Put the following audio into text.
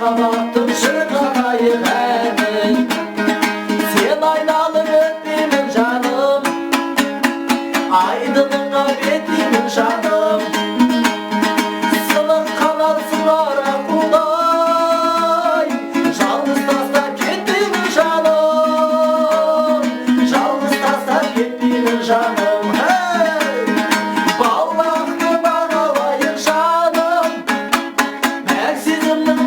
махаббаттың шырқалайық әнін. Сен айналып өтпеймін жаным, айдыныңа беттеймін жаным. Сынық қаларсың ара құдай, жалғыз тастап кетпеймін жаным, жалғыз тастап кетпеймін жаным. Балақты бағалайық жаным, мәк сезімнің